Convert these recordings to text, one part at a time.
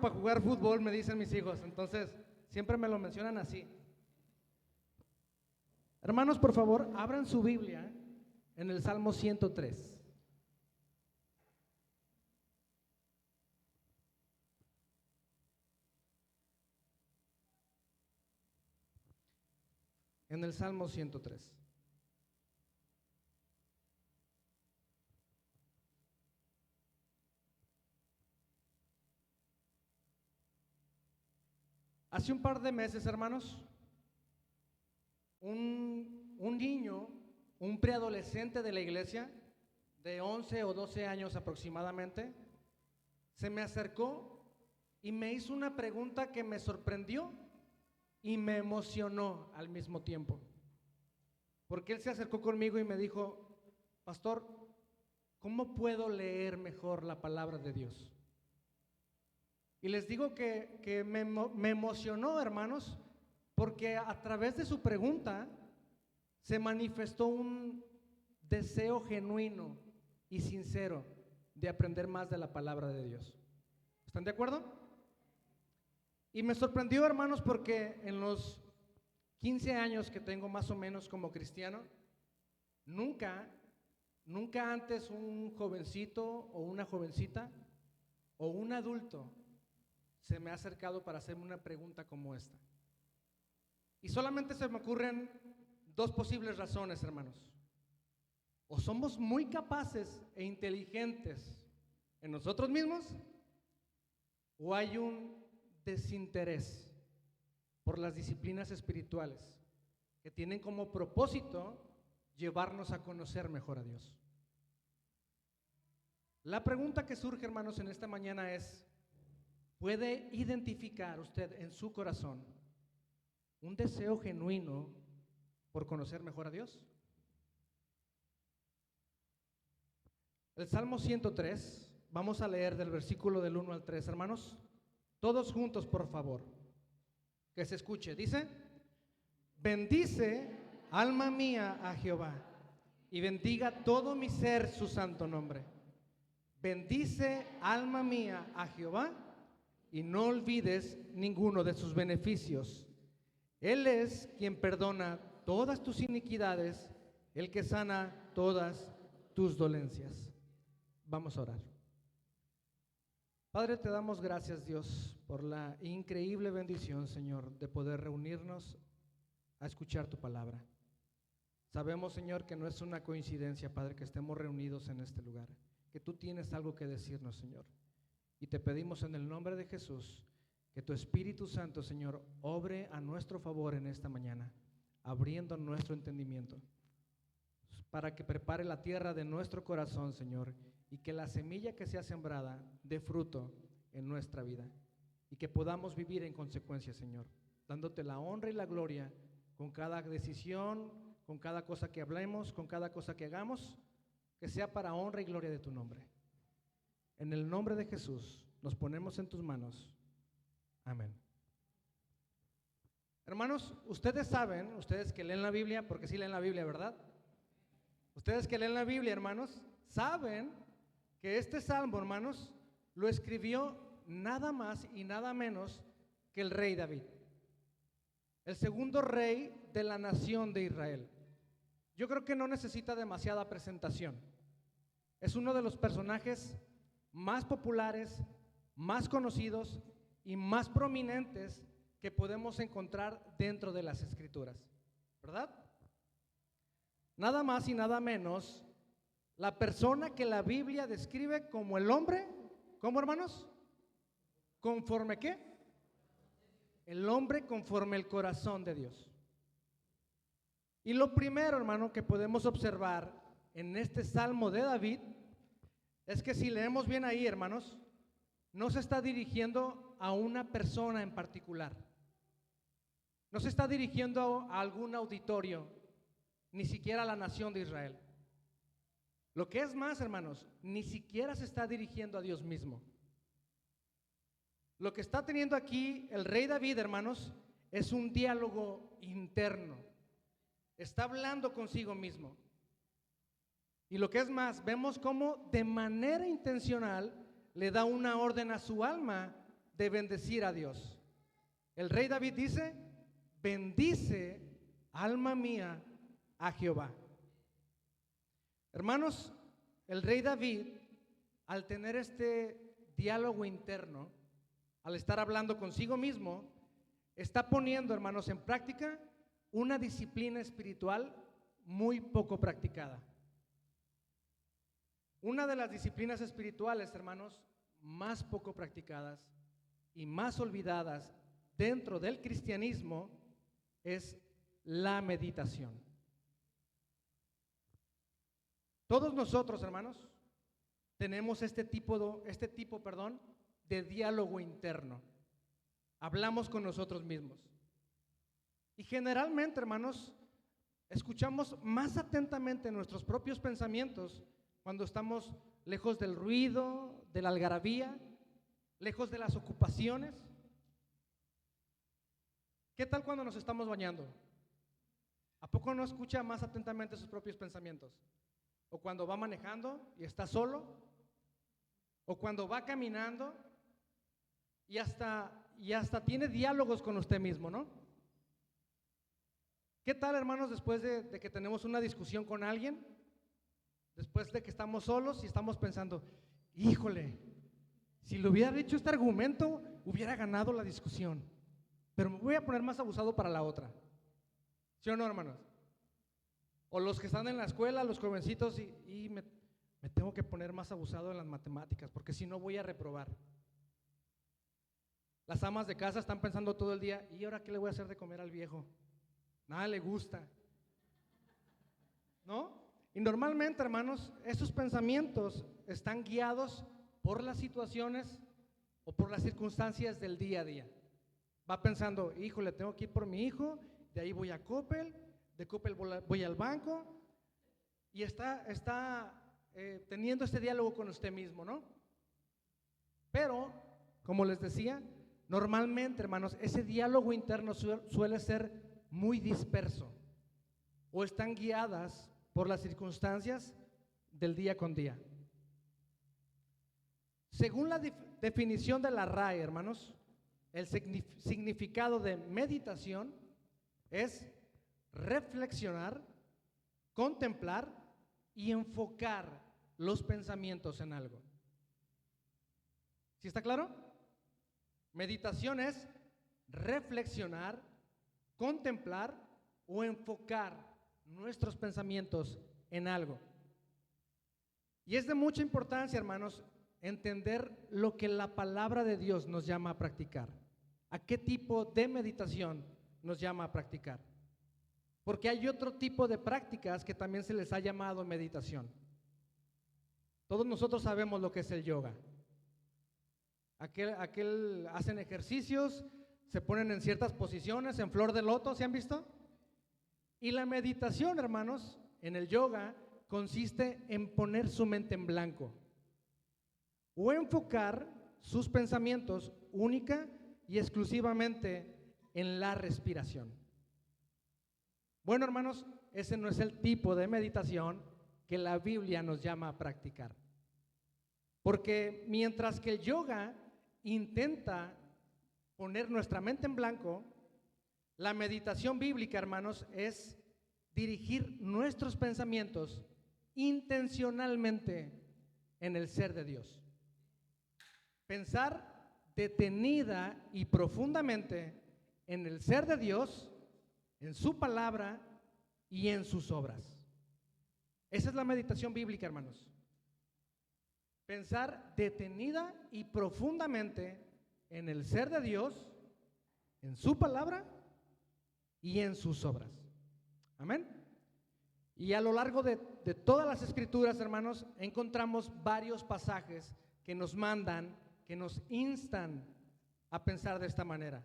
para jugar fútbol, me dicen mis hijos, entonces siempre me lo mencionan así. Hermanos, por favor, abran su Biblia en el Salmo 103. En el Salmo 103. Hace un par de meses, hermanos, un niño, un preadolescente de la iglesia, de 11 o 12 años aproximadamente, se me acercó y me hizo una pregunta que me sorprendió y me emocionó al mismo tiempo. Porque él se acercó conmigo y me dijo: pastor, ¿cómo puedo leer mejor la palabra de Dios? Y les digo que me emocionó, hermanos, porque a través de su pregunta se manifestó un deseo genuino y sincero de aprender más de la palabra de Dios. ¿Están de acuerdo? Y me sorprendió, hermanos, porque en los 15 años que tengo más o menos como cristiano, nunca antes un jovencito o una jovencita o un adulto se me ha acercado para hacerme una pregunta como esta. Y solamente se me ocurren dos posibles razones, hermanos. O somos muy capaces e inteligentes en nosotros mismos, o hay un desinterés por las disciplinas espirituales que tienen como propósito llevarnos a conocer mejor a Dios. La pregunta que surge, hermanos, en esta mañana es: ¿puede identificar usted en su corazón un deseo genuino por conocer mejor a Dios? El Salmo 103, vamos a leer del versículo del 1 al 3, hermanos. Todos juntos, por favor, que se escuche. Dice: bendice, alma mía, a Jehová, y bendiga todo mi ser su santo nombre. Bendice, alma mía, a Jehová, y no olvides ninguno de sus beneficios. Él es quien perdona todas tus iniquidades, el que sana todas tus dolencias. Vamos a orar. Padre, te damos gracias, Dios, por la increíble bendición, Señor, de poder reunirnos a escuchar tu palabra. Sabemos, Señor, que no es una coincidencia, Padre, que estemos reunidos en este lugar, que tú tienes algo que decirnos, Señor. Y te pedimos en el nombre de Jesús que tu Espíritu Santo, Señor, obre a nuestro favor en esta mañana, abriendo nuestro entendimiento, para que prepare la tierra de nuestro corazón, Señor, y que la semilla que sea sembrada dé fruto en nuestra vida, y que podamos vivir en consecuencia, Señor, dándote la honra y la gloria con cada decisión, con cada cosa que hablemos, con cada cosa que hagamos, que sea para honra y gloria de tu nombre. En el nombre de Jesús nos ponemos en tus manos. Amén. Hermanos, ustedes saben, ustedes que leen la Biblia, porque sí leen la Biblia, ¿verdad? Ustedes que leen la Biblia, hermanos, saben que este salmo, hermanos, lo escribió nada más y nada menos que el rey David, el segundo rey de la nación de Israel. Yo creo que no necesita demasiada presentación. Es uno de los personajes más populares, más conocidos y más prominentes que podemos encontrar dentro de las Escrituras, ¿verdad? Nada más y nada menos, la persona que la Biblia describe como el hombre, ¿cómo, hermanos? ¿Conforme qué? El hombre conforme el corazón de Dios. Y lo primero, hermano, que podemos observar en este Salmo de David es que si leemos bien ahí, hermanos, no se está dirigiendo a una persona en particular. No se está dirigiendo a algún auditorio, ni siquiera a la nación de Israel. Lo que es más, hermanos, ni siquiera se está dirigiendo a Dios mismo. Lo que está teniendo aquí el rey David, hermanos, es un diálogo interno. Está hablando consigo mismo. Y lo que es más, vemos cómo de manera intencional le da una orden a su alma de bendecir a Dios. El rey David dice, bendice, alma mía, a Jehová. Hermanos, el rey David, al tener este diálogo interno, al estar hablando consigo mismo, está poniendo, hermanos, en práctica una disciplina espiritual muy poco practicada. Una de las disciplinas espirituales, hermanos, más poco practicadas y más olvidadas dentro del cristianismo es la meditación. Todos nosotros, hermanos, tenemos este tipo de diálogo interno. Hablamos con nosotros mismos. Y generalmente, hermanos, escuchamos más atentamente nuestros propios pensamientos cuando estamos lejos del ruido, de la algarabía, lejos de las ocupaciones. ¿Qué tal cuando nos estamos bañando? ¿A poco no escucha más atentamente sus propios pensamientos? ¿O cuando va manejando y está solo? ¿O cuando va caminando y hasta tiene diálogos con usted mismo, ¿no? ¿Qué tal, hermanos, después de que tenemos una discusión con alguien? Después de que estamos solos y estamos pensando, híjole, si le hubiera dicho este argumento, hubiera ganado la discusión, pero me voy a poner más abusado para la otra. ¿Sí o no, hermanos? O los que están en la escuela, los jovencitos, y me tengo que poner más abusado en las matemáticas, porque si no voy a reprobar. Las amas de casa están pensando todo el día, ¿y ahora qué le voy a hacer de comer al viejo? Nada le gusta, ¿no? Y normalmente, hermanos, esos pensamientos están guiados por las situaciones o por las circunstancias del día a día. Va pensando, híjole, tengo que ir por mi hijo, de ahí voy a Coppel, de Coppel voy al banco, y está teniendo este diálogo con usted mismo, ¿no? Pero, como les decía, normalmente, hermanos, ese diálogo interno suele ser muy disperso o están guiadas por las circunstancias del día con día. Según la definición de la RAE, hermanos, el significado de meditación es reflexionar, contemplar y enfocar los pensamientos en algo. ¿Sí está claro? Meditación es reflexionar, contemplar o enfocar nuestros pensamientos en algo. Y es de mucha importancia, hermanos, entender lo que la palabra de Dios nos llama a practicar. ¿A qué tipo de meditación nos llama a practicar? Porque hay otro tipo de prácticas que también se les ha llamado meditación. Todos nosotros sabemos lo que es el yoga. Hacen ejercicios, se ponen en ciertas posiciones, en flor de loto, ¿se han visto? Y la meditación, hermanos, en el yoga consiste en poner su mente en blanco o enfocar sus pensamientos única y exclusivamente en la respiración. Bueno, hermanos, ese no es el tipo de meditación que la Biblia nos llama a practicar. Porque mientras que el yoga intenta poner nuestra mente en blanco, la meditación bíblica, hermanos, es dirigir nuestros pensamientos intencionalmente en el ser de Dios. Pensar detenida y profundamente en el ser de Dios, en su palabra y en sus obras. Esa es la meditación bíblica, hermanos. Pensar detenida y profundamente en el ser de Dios, en su palabra y en sus obras. Amén. Y a lo largo de todas las escrituras, hermanos, encontramos varios pasajes que nos mandan, que nos instan a pensar de esta manera,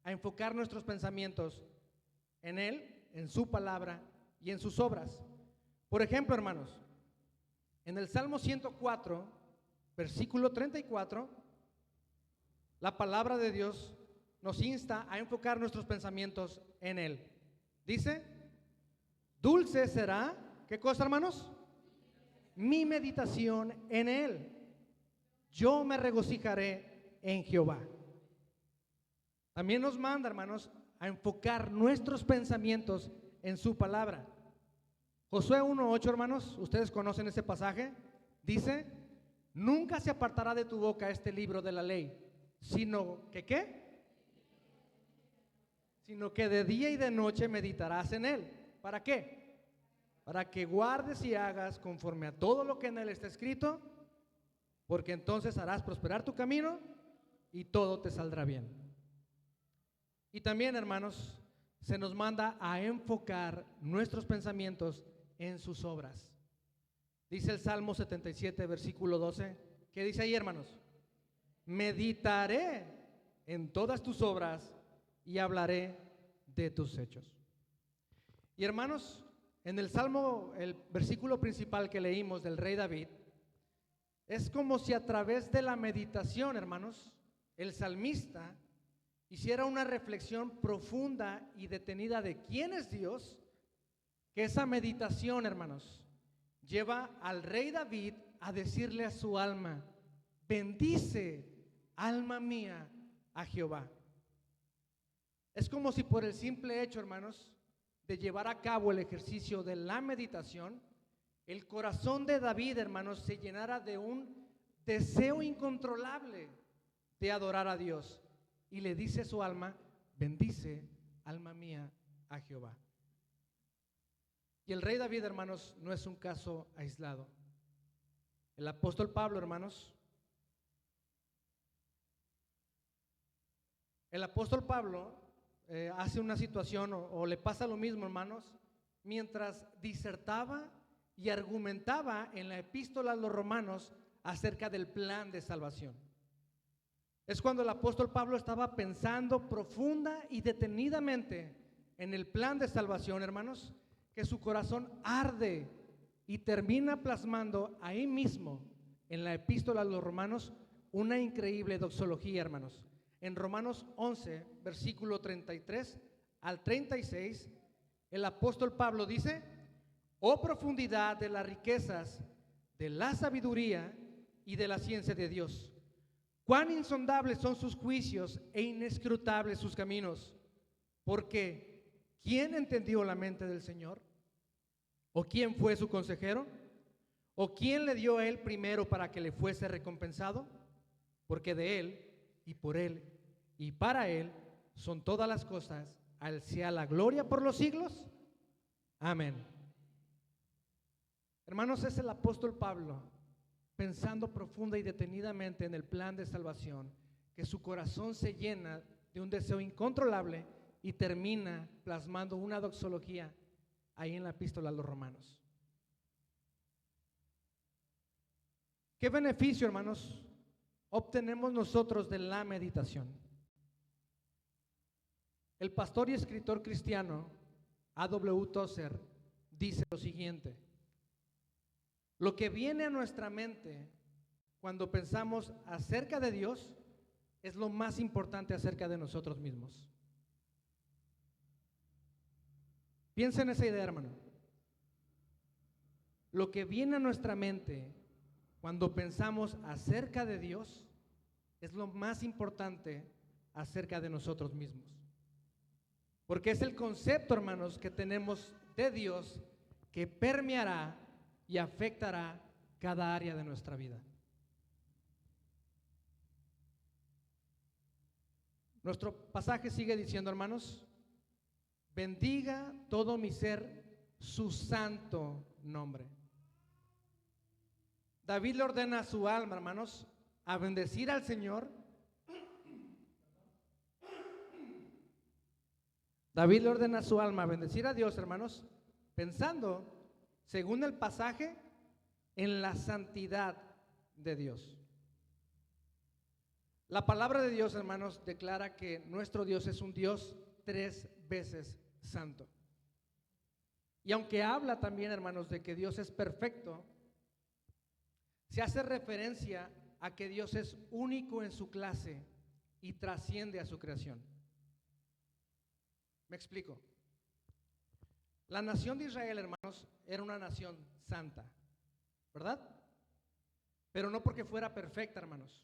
a enfocar nuestros pensamientos en Él, en su palabra y en sus obras. Por ejemplo, hermanos, en el Salmo 104, versículo 34, la palabra de Dios nos insta a enfocar nuestros pensamientos en Él. Dice, dulce será, ¿qué cosa, hermanos? Mi meditación en Él. Yo me regocijaré en Jehová. También nos manda, hermanos, a enfocar nuestros pensamientos en su palabra. Josué 1:8, hermanos, ustedes conocen ese pasaje, dice: nunca se apartará de tu boca este libro de la ley, sino que ¿qué? Sino que de día y de noche meditarás en él. ¿Para qué? Para que guardes y hagas conforme a todo lo que en él está escrito, porque entonces harás prosperar tu camino y todo te saldrá bien. Y también, hermanos, se nos manda a enfocar nuestros pensamientos en sus obras. Dice el Salmo 77, versículo 12. ¿Qué dice ahí, hermanos? Meditaré en todas tus obras y hablaré de tus hechos. Y hermanos, en el Salmo, el versículo principal que leímos del rey David, es como si a través de la meditación, hermanos, el salmista hiciera una reflexión profunda y detenida de quién es Dios, que esa meditación, hermanos, lleva al rey David a decirle a su alma: bendice, alma mía, a Jehová. Es como si por el simple hecho, hermanos, de llevar a cabo el ejercicio de la meditación, el corazón de David, hermanos, se llenara de un deseo incontrolable de adorar a Dios. Y le dice a su alma: bendice, alma mía, a Jehová. Y el rey David, hermanos, no es un caso aislado. El apóstol Pablo, hermanos, el apóstol Pablo hace una situación o le pasa lo mismo, hermanos, mientras disertaba y argumentaba en la epístola a los romanos acerca del plan de salvación. Es cuando el apóstol Pablo estaba pensando profunda y detenidamente en el plan de salvación, hermanos, que su corazón arde y termina plasmando ahí mismo en la epístola a los romanos una increíble doxología, hermanos. En Romanos 11, versículo 33 al 36, el apóstol Pablo dice: oh profundidad de las riquezas, de la sabiduría y de la ciencia de Dios, cuán insondables son sus juicios e inescrutables sus caminos. Porque ¿quién entendió la mente del Señor? ¿O quién fue su consejero? ¿O quién le dio a él primero para que le fuese recompensado? Porque de él y por él y para él son todas las cosas, a él sea la gloria por los siglos. Amén. Hermanos, es el apóstol Pablo pensando profunda y detenidamente en el plan de salvación, que su corazón se llena de un deseo incontrolable y termina plasmando una doxología ahí en la epístola a los romanos. ¿Qué beneficio, hermanos, obtenemos nosotros de la meditación? El pastor y escritor cristiano A.W. Tozer dice lo siguiente: lo que viene a nuestra mente cuando pensamos acerca de Dios es lo más importante acerca de nosotros mismos. Piensa en esa idea, hermano. Lo que viene a nuestra mente cuando pensamos acerca de Dios es lo más importante acerca de nosotros mismos. Porque es el concepto, hermanos, que tenemos de Dios que permeará y afectará cada área de nuestra vida. Nuestro pasaje sigue diciendo, hermanos: bendiga todo mi ser su santo nombre. David le ordena a su alma, hermanos, a bendecir al Señor. David le ordena a su alma a bendecir a Dios, hermanos, pensando, según el pasaje, en la santidad de Dios. La palabra de Dios, hermanos, declara que nuestro Dios es un Dios 3 veces santo. Y aunque habla también, hermanos, de que Dios es perfecto, se hace referencia a que Dios es único en su clase y trasciende a su creación. Me explico. La nación de Israel, hermanos, era una nación santa, ¿verdad? Pero no porque fuera perfecta, hermanos.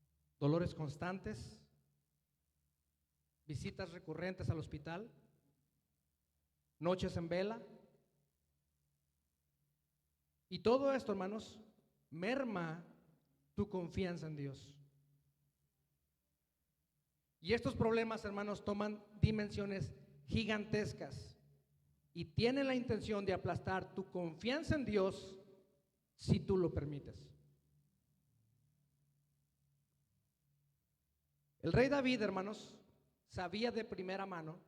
dolores constantes, visitas recurrentes al hospital, noches en vela. Y todo esto, hermanos, merma tu confianza en Dios. Y estos problemas, hermanos, toman dimensiones gigantescas y tienen la intención de aplastar tu confianza en Dios si tú lo permites. El rey David, hermanos, sabía de primera mano,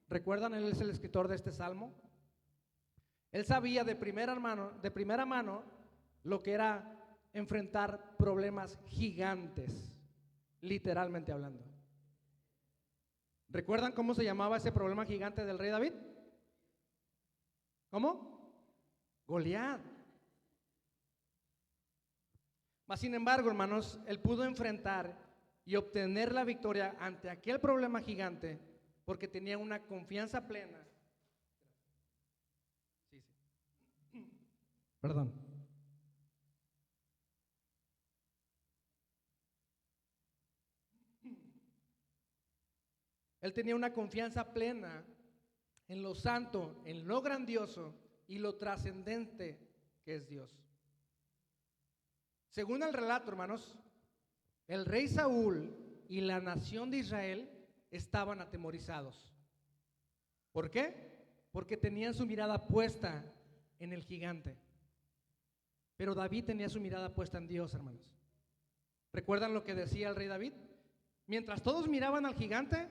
¿recuerdan? Él es el escritor de este salmo. Él sabía de primera mano lo que era enfrentar problemas gigantes, literalmente hablando. ¿Recuerdan cómo se llamaba ese problema gigante del rey David? ¿Cómo? Goliat. Mas sin embargo, hermanos, él pudo enfrentar y obtener la victoria ante aquel problema gigante porque tenía una confianza plena. Perdón. Él tenía una confianza plena en lo santo, en lo grandioso y lo trascendente que es Dios. Según el relato, hermanos, el rey Saúl y la nación de Israel estaban atemorizados. ¿Por qué? Porque tenían su mirada puesta en el gigante. Pero David tenía su mirada puesta en Dios, hermanos. ¿Recuerdan lo que decía el rey David? Mientras todos miraban al gigante,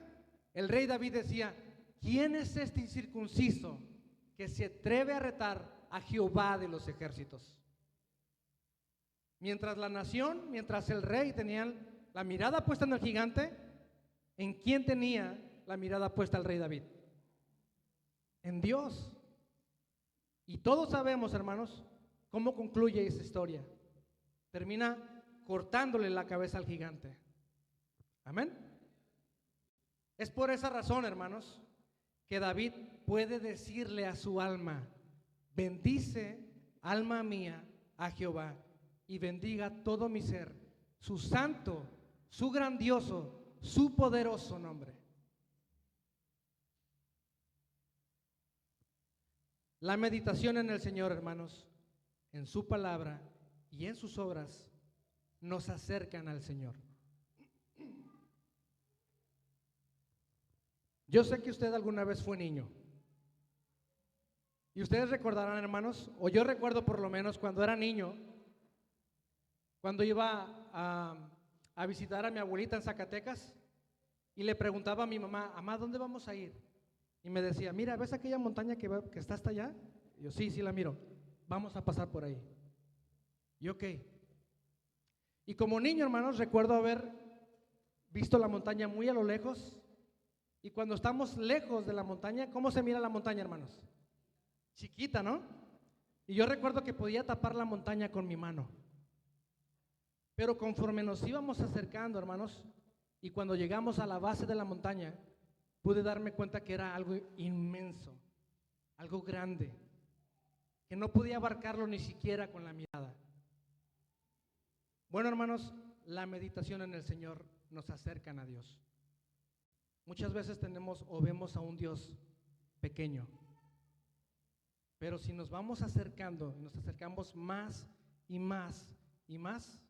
el rey David decía: ¿quién es este incircunciso que se atreve a retar a Jehová de los ejércitos? Mientras la nación, mientras el rey tenía la mirada puesta en el gigante, ¿en quién tenía la mirada puesta el rey David? En Dios. Y todos sabemos, hermanos, cómo concluye esa historia. Termina cortándole la cabeza al gigante. Amén. Es por esa razón, hermanos, que David puede decirle a su alma: bendice, alma mía, a Jehová, y bendiga todo mi ser, su santo, su grandioso, su poderoso nombre. La meditación en el Señor, hermanos, en su palabra y en sus obras, nos acercan al Señor. Yo sé que usted alguna vez fue niño. Y ustedes recordarán, hermanos, o yo recuerdo por lo menos cuando era niño, cuando iba a visitar a mi abuelita en Zacatecas y le preguntaba a mi mamá: mamá, ¿dónde vamos a ir? Y me decía: mira, ¿ves aquella montaña que está hasta allá? Y yo: sí, la miro. Vamos a pasar por ahí. Y ok. Y como niño, hermanos, recuerdo haber visto la montaña muy a lo lejos. Y cuando estamos lejos de la montaña, ¿cómo se mira la montaña, hermanos? Chiquita, ¿no? Y yo recuerdo que podía tapar la montaña con mi mano. Pero conforme nos íbamos acercando, hermanos, y cuando llegamos a la base de la montaña, pude darme cuenta que era algo inmenso, algo grande, que no podía abarcarlo ni siquiera con la mirada. Bueno, hermanos, la meditación en el Señor nos acerca a Dios. Muchas veces tenemos o vemos a un Dios pequeño, pero si nos vamos acercando, nos acercamos más y más y más,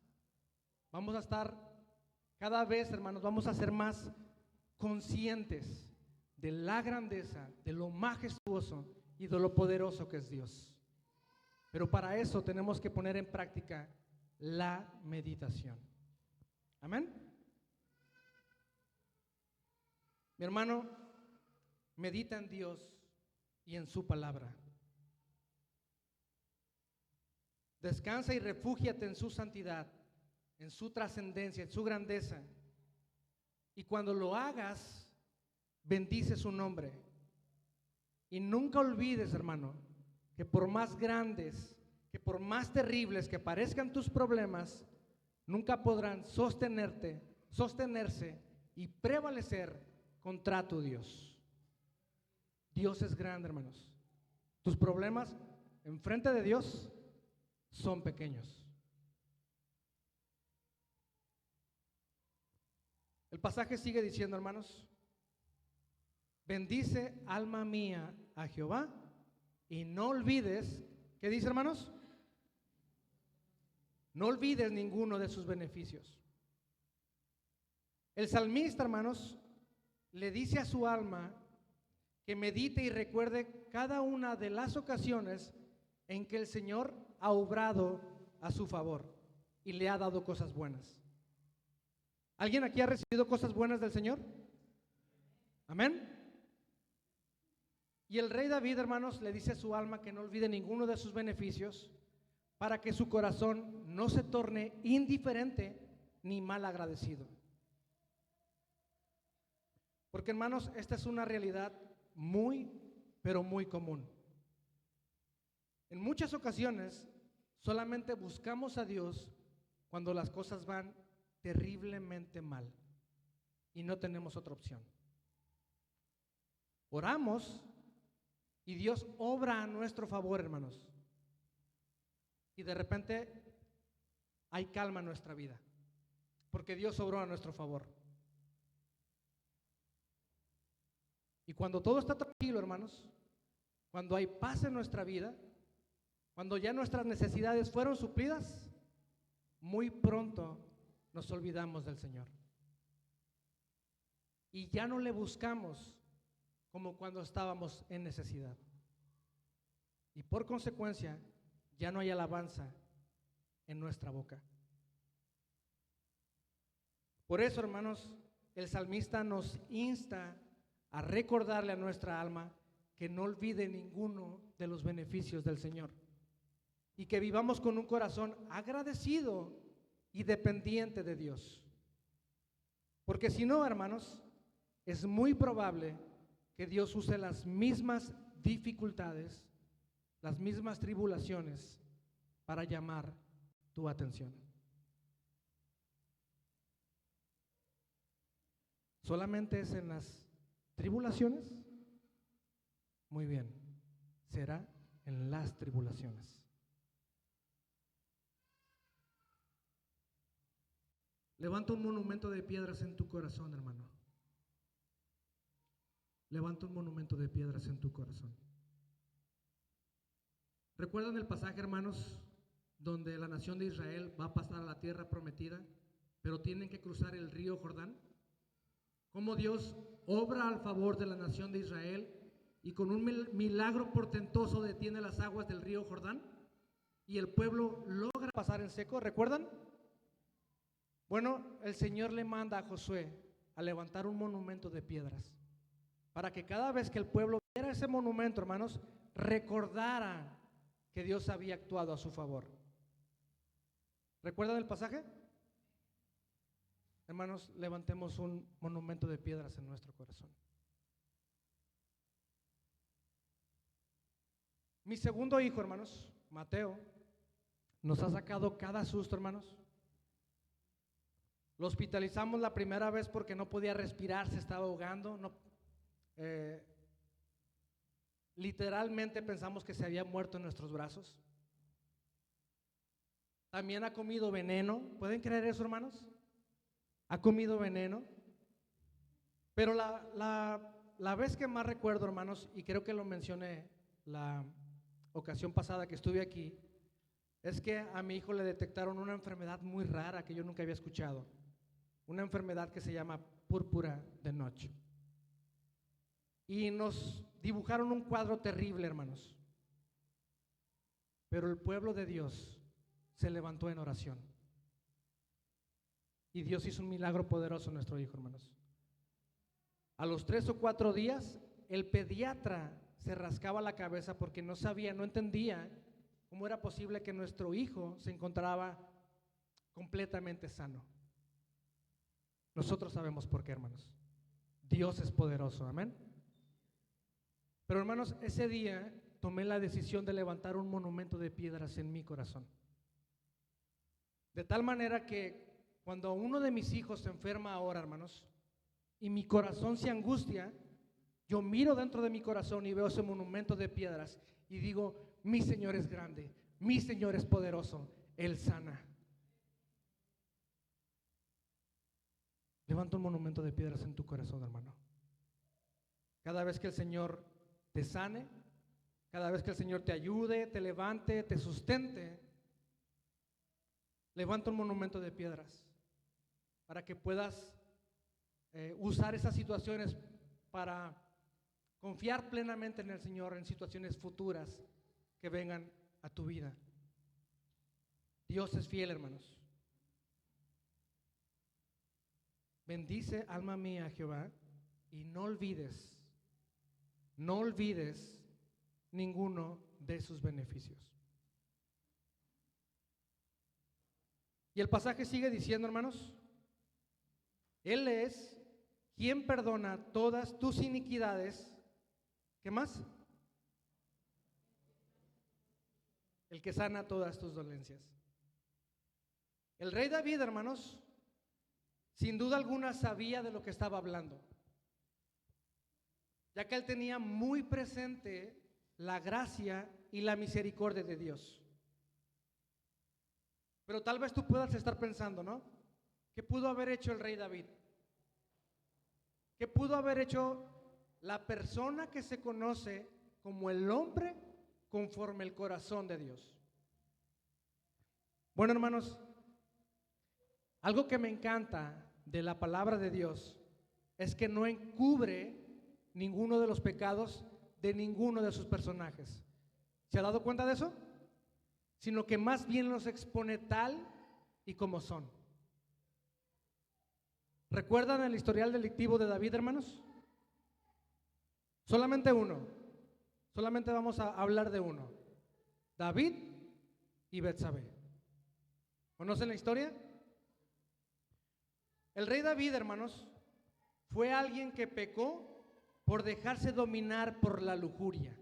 vamos a estar cada vez, hermanos, vamos a ser más conscientes de la grandeza, de lo majestuoso y de lo poderoso que es Dios. Pero para eso tenemos que poner en práctica la meditación. Amén. Mi hermano, medita en Dios y en su palabra. Descansa y refúgiate en su santidad, en su trascendencia, en su grandeza. Y cuando lo hagas, bendice su nombre. Y nunca olvides, hermano, que por más grandes, que por más terribles que parezcan tus problemas, nunca podrán sostenerse y prevalecer contra tu Dios. Dios es grande, hermanos. Tus problemas enfrente de Dios son pequeños. El pasaje sigue diciendo, hermanos, bendice alma mía a Jehová y no olvides, ¿qué dice, hermanos? No olvides ninguno de sus beneficios. El salmista, hermanos, le dice a su alma que medite y recuerde cada una de las ocasiones en que el Señor ha obrado a su favor y le ha dado cosas buenas. ¿Alguien aquí ha recibido cosas buenas del Señor? Amén. Y el rey David, hermanos, le dice a su alma que no olvide ninguno de sus beneficios para que su corazón no se torne indiferente ni mal agradecido. Porque, hermanos, esta es una realidad muy, pero muy común. En muchas ocasiones solamente buscamos a Dios cuando las cosas van terriblemente mal y no tenemos otra opción. Oramos y Dios obra a nuestro favor, hermanos. Y de repente hay calma en nuestra vida, porque Dios obró a nuestro favor. Y cuando todo está tranquilo, hermanos, cuando hay paz en nuestra vida, cuando ya nuestras necesidades fueron suplidas, muy pronto nos olvidamos del Señor. Y ya no le buscamos como cuando estábamos en necesidad. Y por consecuencia, ya no hay alabanza en nuestra boca. Por eso, hermanos, el salmista nos insta a recordarle a nuestra alma que no olvide ninguno de los beneficios del Señor y que vivamos con un corazón agradecido y dependiente de Dios. Porque si no, hermanos, es muy probable que Dios use las mismas dificultades, las mismas tribulaciones para llamar tu atención. ¿Solamente es en las tribulaciones? Muy bien, será en las tribulaciones. Levanta un monumento de piedras en tu corazón, hermano. Levanta un monumento de piedras en tu corazón. ¿Recuerdan el pasaje, hermanos, donde la nación de Israel va a pasar a la tierra prometida, pero tienen que cruzar el río Jordán? Cómo Dios obra al favor de la nación de Israel y con un milagro portentoso detiene las aguas del río Jordán y el pueblo logra pasar en seco. ¿Recuerdan? Bueno, el Señor le manda a Josué a levantar un monumento de piedras para que cada vez que el pueblo viera ese monumento, hermanos, recordara que Dios había actuado a su favor. ¿Recuerdan el pasaje? Hermanos, levantemos un monumento de piedras en nuestro corazón. Mi segundo hijo, hermanos, Mateo, nos ha sacado cada susto, hermanos. Lo hospitalizamos la primera vez porque no podía respirar, se estaba ahogando. Literalmente pensamos que se había muerto en nuestros brazos. También ha comido veneno. ¿Pueden creer eso, hermanos? Ha comido veneno. Pero la vez que más recuerdo, hermanos, y creo que lo mencioné la ocasión pasada que estuve aquí, es que a mi hijo le detectaron una enfermedad muy rara que yo nunca había escuchado. Una enfermedad que se llama púrpura de noche. Y nos dibujaron un cuadro terrible, hermanos. Pero el pueblo de Dios se levantó en oración. Y Dios hizo un milagro poderoso en nuestro hijo, hermanos. A los 3 o 4 días, el pediatra se rascaba la cabeza porque no sabía, no entendía cómo era posible que nuestro hijo se encontraba completamente sano. Nosotros sabemos por qué, hermanos. Dios es poderoso, amén. Pero, hermanos, ese día tomé la decisión de levantar un monumento de piedras en mi corazón. De tal manera que cuando uno de mis hijos se enferma ahora, hermanos, y mi corazón se angustia, yo miro dentro de mi corazón y veo ese monumento de piedras y digo, mi Señor es grande, mi Señor es poderoso, Él sana. Levanta un monumento de piedras en tu corazón, hermano. Cada vez que el Señor te sane, cada vez que el Señor te ayude, te levante, te sustente, levanta un monumento de piedras para que puedas usar esas situaciones para confiar plenamente en el Señor en situaciones futuras que vengan a tu vida. Dios es fiel, hermanos. Bendice, alma mía, a Jehová, y no olvides ninguno de sus beneficios. Y el pasaje sigue diciendo, hermanos, Él es quien perdona todas tus iniquidades. ¿Qué más? El que sana todas tus dolencias. El rey David, hermanos, sin duda alguna sabía de lo que estaba hablando, ya que él tenía muy presente la gracia y la misericordia de Dios. Pero tal vez tú puedas estar pensando, ¿no? ¿Qué pudo haber hecho el rey David? ¿Qué pudo haber hecho la persona que se conoce como el hombre conforme el corazón de Dios? Bueno, hermanos, algo que me encanta de la palabra de Dios es que no encubre ninguno de los pecados de ninguno de sus personajes. ¿Se ha dado cuenta de eso? Sino que más bien los expone tal y como son. ¿Recuerdan el historial delictivo de David, hermanos? Solamente uno. Solamente vamos a hablar de uno. David y Betsabé. ¿Conocen la historia? El rey David, hermanos, fue alguien que pecó por dejarse dominar por la lujuria.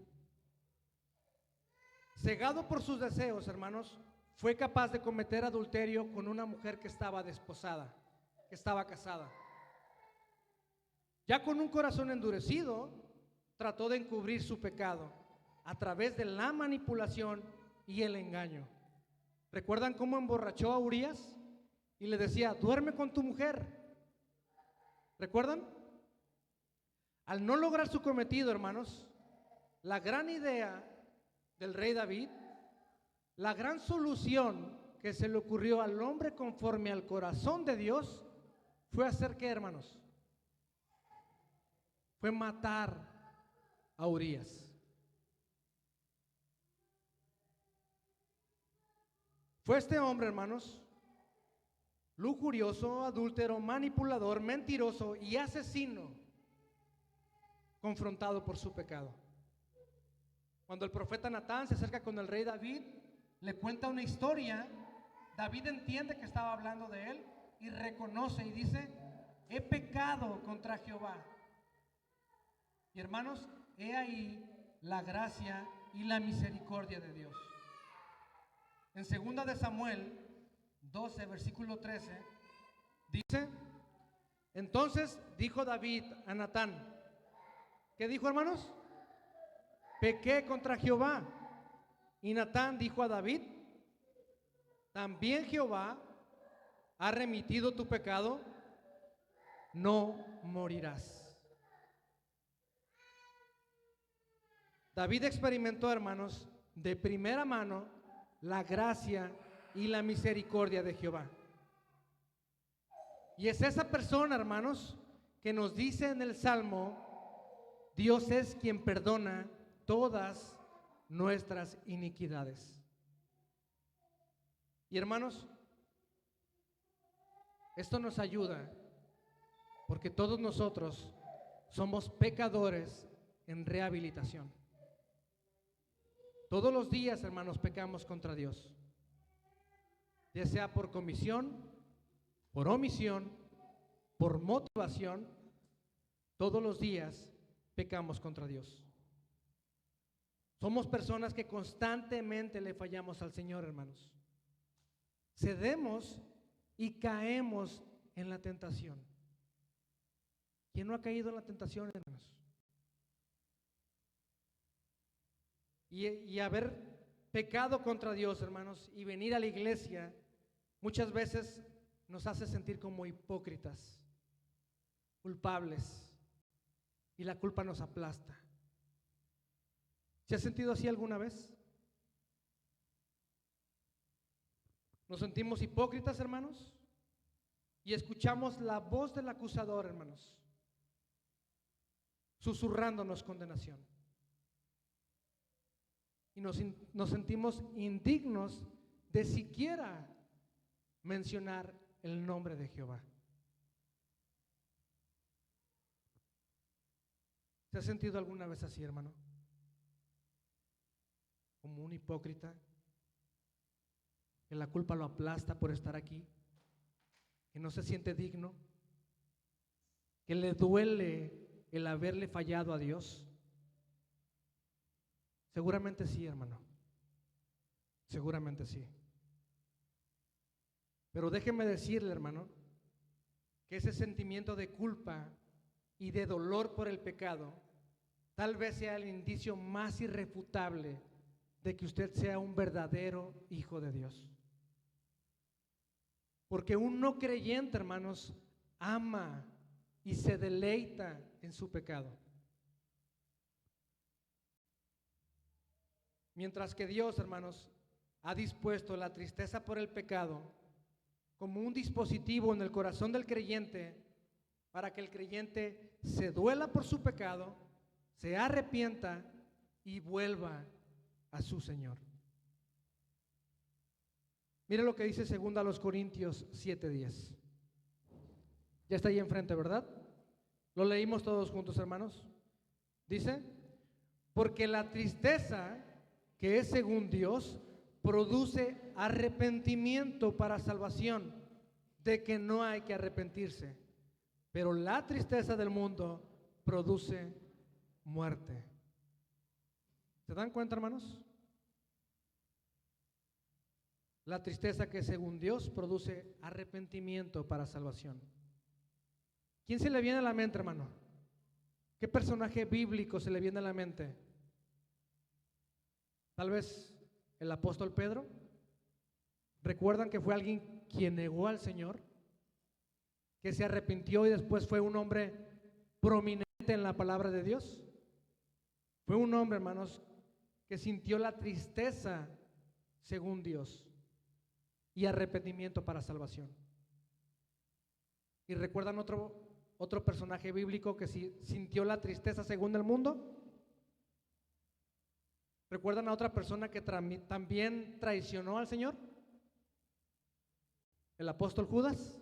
Cegado por sus deseos, hermanos, fue capaz de cometer adulterio con una mujer que estaba desposada, que estaba casada. Ya con un corazón endurecido, trató de encubrir su pecado a través de la manipulación y el engaño. ¿Recuerdan cómo emborrachó a Urías y le decía, duerme con tu mujer? ¿Recuerdan? Al no lograr su cometido, hermanos, la gran idea del rey David, la gran solución que se le ocurrió al hombre conforme al corazón de Dios, fue hacer ¿qué, hermanos? Fue matar a Urías. Fue este hombre, hermanos, lujurioso, adúltero, manipulador, mentiroso y asesino, confrontado por su pecado. Cuando el profeta Natán se acerca con el rey David, le cuenta una historia, David entiende que estaba hablando de él y reconoce y dice, he pecado contra Jehová. Y hermanos, he ahí la gracia y la misericordia de Dios. En 2 de Samuel 12, versículo 13, dice, entonces dijo David a Natán, ¿qué dijo, hermanos? Pequé contra Jehová. Y Natán dijo a David, también Jehová ha remitido tu pecado, no morirás. David experimentó, hermanos, de primera mano la gracia y la misericordia de Jehová. Y es esa persona, hermanos, que nos dice en el Salmo, Dios es quien perdona todas nuestras iniquidades. Y hermanos, esto nos ayuda porque todos nosotros somos pecadores en rehabilitación. Todos los días, hermanos, pecamos contra Dios, ya sea por comisión, por omisión, por motivación. Todos los días pecamos contra Dios. Somos personas que constantemente le fallamos al Señor, hermanos. Cedemos y caemos en la tentación. ¿Quién no ha caído en la tentación, hermanos? Y haber pecado contra Dios, hermanos, y venir a la iglesia, muchas veces nos hace sentir como hipócritas. culpables y la culpa nos aplasta. ¿Se ha sentido así alguna vez? ¿Nos sentimos hipócritas, hermanos? Y escuchamos la voz del acusador, hermanos, susurrándonos condenación. Y nos sentimos indignos de siquiera mencionar el nombre de Jehová. ¿Se ha sentido alguna vez así, hermano? Como un hipócrita, que la culpa lo aplasta por estar aquí, que no se siente digno, que le duele el haberle fallado a Dios. Seguramente sí, hermano. Seguramente sí. Pero déjeme decirle, hermano, que ese sentimiento de culpa y de dolor por el pecado tal vez sea el indicio más irrefutable de que usted sea un verdadero hijo de Dios. Porque un no creyente, hermanos, ama y se deleita en su pecado. Mientras que Dios, hermanos, ha dispuesto la tristeza por el pecado como un dispositivo en el corazón del creyente para que el creyente se duela por su pecado, se arrepienta y vuelva a su Señor. Mire lo que dice 2 Corintios 7:10. Ya está ahí enfrente, ¿verdad? Lo leímos todos juntos, hermanos. Dice, porque la tristeza que es según Dios produce arrepentimiento para salvación, de que no hay que arrepentirse, pero la tristeza del mundo produce muerte. ¿Se dan cuenta, hermanos? La tristeza que según Dios produce arrepentimiento para salvación. ¿Quién se le viene a la mente, hermano? ¿Qué personaje bíblico se le viene a la mente? Tal vez el apóstol Pedro. ¿Recuerdan que fue alguien quien negó al Señor? Que se arrepintió y después fue un hombre prominente en la palabra de Dios. Fue un hombre, hermanos, que sintió la tristeza según Dios y arrepentimiento para salvación. ¿Y recuerdan otro personaje bíblico que sintió la tristeza según el mundo? ¿Recuerdan a otra persona que también traicionó al Señor? El apóstol Judas,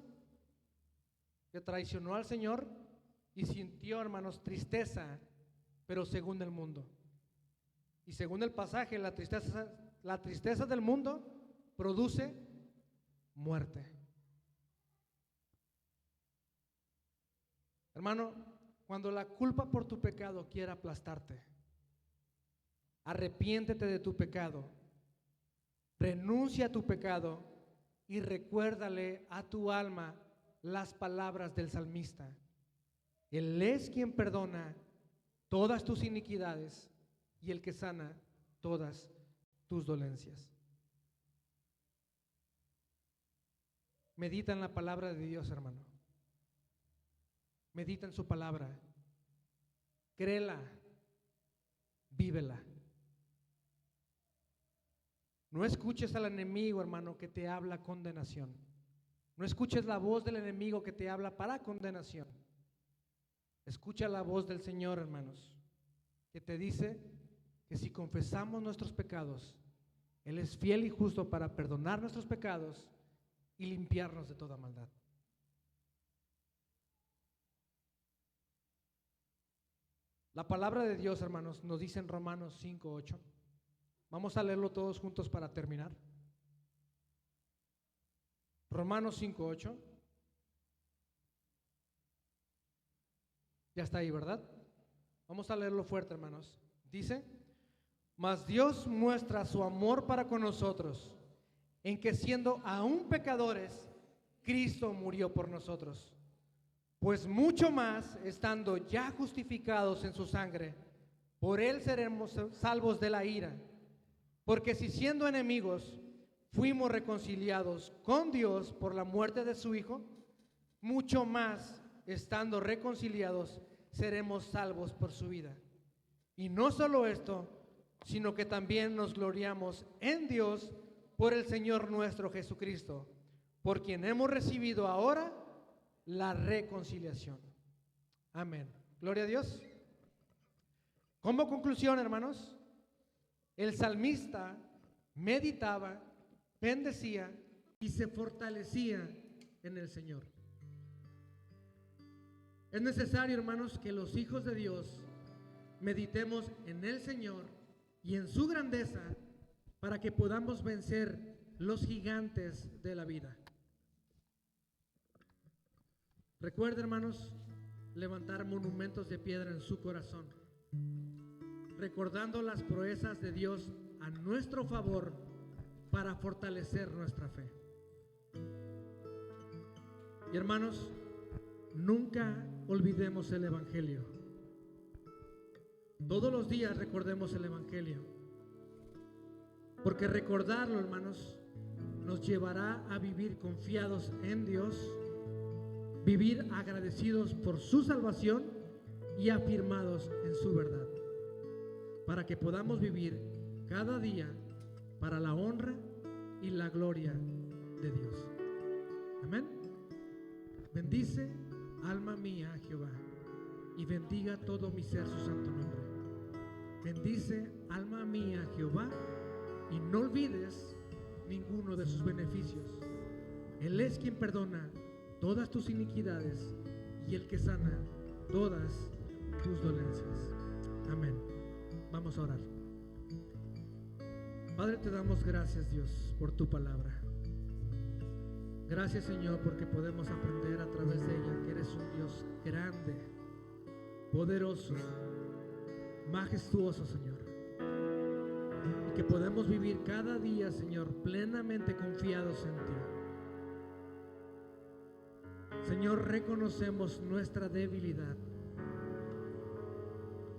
que traicionó al Señor y sintió, hermanos, tristeza, pero según el mundo. Y según el pasaje, la tristeza del mundo produce muerte. Hermano, cuando la culpa por tu pecado quiera aplastarte, arrepiéntete de tu pecado, renuncia a tu pecado y recuérdale a tu alma las palabras del salmista. Él es quien perdona todas tus iniquidades y el que sana todas tus dolencias. Medita en la palabra de Dios, hermano. Medita en su palabra. Créela, vívela. No escuches al enemigo, hermano, que te habla condenación. No escuches la voz del enemigo que te habla para condenación. Escucha la voz del Señor, hermanos, que te dice que si confesamos nuestros pecados, Él es fiel y justo para perdonar nuestros pecados y limpiarnos de toda maldad. La palabra de Dios, hermanos, nos dice en Romanos 5:8. Vamos a leerlo todos juntos para terminar. Romanos 5:8. Ya está ahí, ¿verdad? Vamos a leerlo fuerte, hermanos. Dice, mas Dios muestra su amor para con nosotros, en que siendo aún pecadores, Cristo murió por nosotros. Pues mucho más, estando ya justificados en su sangre, por Él seremos salvos de la ira. Porque si siendo enemigos, fuimos reconciliados con Dios por la muerte de su Hijo, mucho más, estando reconciliados, seremos salvos por su vida. Y no solo esto, sino que también nos gloriamos en Dios por el Señor nuestro Jesucristo, por quien hemos recibido ahora la reconciliación. Amén. Gloria a Dios. Como conclusión, hermanos, el salmista meditaba, bendecía y se fortalecía en el Señor. Es necesario, hermanos, que los hijos de Dios meditemos en el Señor y en su grandeza para que podamos vencer los gigantes de la vida. Recuerda, hermanos, levantar monumentos de piedra en su corazón, recordando las proezas de Dios a nuestro favor para fortalecer nuestra fe. Y hermanos, nunca olvidemos el Evangelio. Todos los días recordemos el Evangelio, porque recordarlo, hermanos, nos llevará a vivir confiados en Dios, vivir agradecidos por su salvación y afirmados en su verdad, para que podamos vivir cada día para la honra y la gloria de Dios. Amén. Bendice, alma mía, a Jehová, y bendiga todo mi ser su santo nombre. Bendice, alma mía, a Jehová, y no olvides ninguno de sus beneficios. Él es quien perdona todas tus iniquidades y el que sana todas tus dolencias. Amén. Vamos a orar. Padre, te damos gracias, Dios, por tu palabra. Gracias, Señor, porque podemos aprender a través de ella que eres un Dios grande, poderoso, majestuoso, Señor, y que podemos vivir cada día, Señor, plenamente confiados en ti. Señor, reconocemos nuestra debilidad,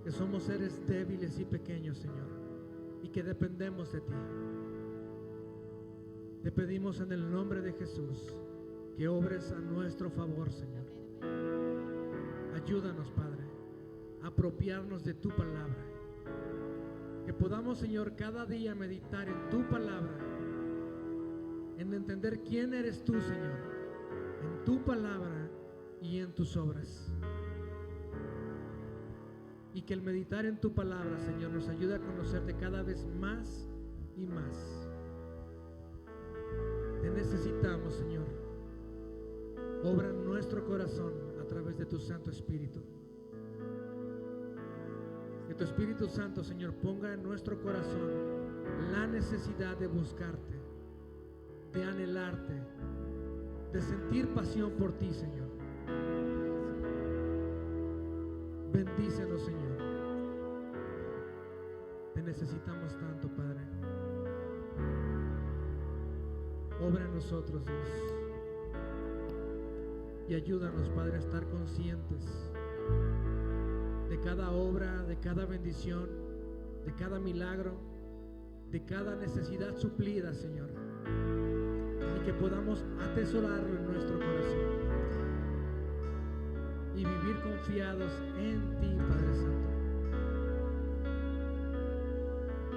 que somos seres débiles y pequeños, Señor, y que dependemos de ti. Te pedimos en el nombre de Jesús que obres a nuestro favor, Señor. Ayúdanos, Padre, a apropiarnos de tu palabra, que podamos, Señor, cada día meditar en tu palabra, en entender quién eres tú, Señor, en tu palabra y en tus obras. Y que el meditar en tu palabra, Señor, nos ayude a conocerte cada vez más y más. Te necesitamos, Señor. Obra en nuestro corazón a través de tu Santo Espíritu. Que tu Espíritu Santo, Señor, ponga en nuestro corazón la necesidad de buscarte, de anhelarte, de sentir pasión por ti, Señor. Bendícenos, Señor. Te necesitamos tanto, Padre. Obra en nosotros, Dios. Y ayúdanos, Padre, a estar conscientes de cada obra, de cada bendición, de cada milagro, de cada necesidad suplida, Señor. Y que podamos atesorarlo en nuestro corazón y vivir confiados en ti, Padre Santo.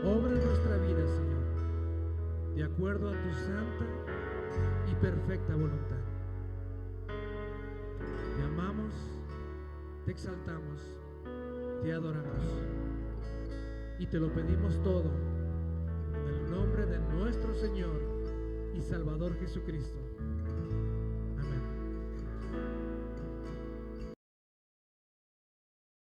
Obra en nuestra vida, Señor, de acuerdo a tu santa y perfecta voluntad. Te amamos, te exaltamos, te adoramos y te lo pedimos todo en el nombre de nuestro Señor y Salvador Jesucristo.